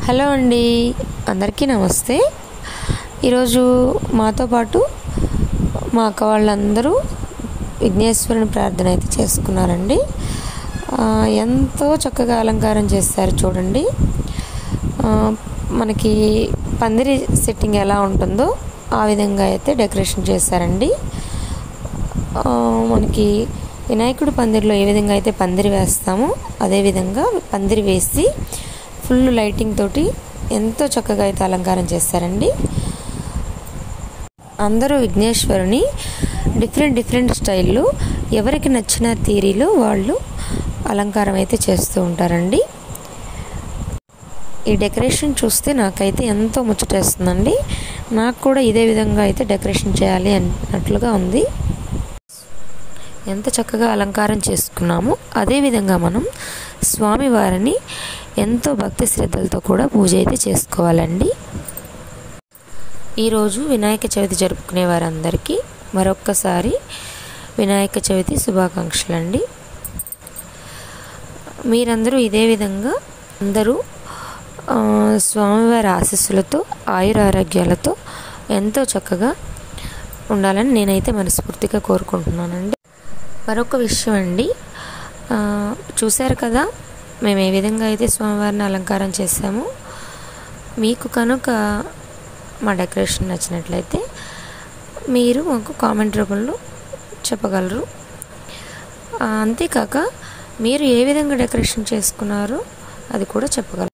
Hello అండి, అందరికీ నమస్తే. ఈరోజు మాతో పాటు మా అక్క వాళ్ళందరూ విఘ్నేశ్వరుని ప్రార్థన అయితే చేసుకున్నారండి. ఎంతో చక్కగా అలంకారం చేస్తారు చూడండి. మనకి పందిరి సెట్టింగ్ ఎలా ఉంటుందో ఆ విధంగా అయితే డెకరేషన్ చేశారండి. మనకి వినాయకుడి పందిరిలో ఏ విధంగా అయితే పందిరి వేస్తామో అదేవిధంగా పందిరి వేసి ఫుల్ లైటింగ్ తోటి ఎంతో చక్కగా అయితే అలంకారం చేస్తారండి. అందరూ విఘ్నేశ్వరుని డిఫరెంట్ స్టైల్లో ఎవరికి నచ్చిన తీరిలో వాళ్ళు అలంకారం అయితే చేస్తూ ఉంటారండి. ఈ డెకరేషన్ చూస్తే నాకైతే ఎంతో ముచ్చటేస్తుందండి. నాకు కూడా ఇదే విధంగా అయితే డెకరేషన్ చేయాలి అన్నట్లుగా ఉంది. ఎంత చక్కగా అలంకారం చేసుకున్నామో అదేవిధంగా మనం స్వామివారిని ఎంతో భక్తి శ్రద్ధలతో కూడా పూజ అయితే చేసుకోవాలండి. ఈరోజు వినాయక చవితి జరుపుకునే వారందరికీ మరొక్కసారి వినాయక చవితి శుభాకాంక్షలు అండి. మీరందరూ ఇదే విధంగా అందరూ స్వామివారి ఆశీస్సులతో ఆయురారోగ్యాలతో ఎంతో చక్కగా ఉండాలని నేనైతే మనస్ఫూర్తిగా కోరుకుంటున్నానండి. మరొక విషయం అండి, చూశారు కదా మేము ఏ విధంగా అయితే స్వామివారిని అలంకారం చేసామో. మీకు కనుక మా డెకరేషన్ నచ్చినట్లయితే మీరు మాకు కామెంట్ రూపంలో చెప్పగలరు. అంతేకాక మీరు ఏ విధంగా డెకరేషన్ చేసుకున్నారో అది కూడా చెప్పగలరు.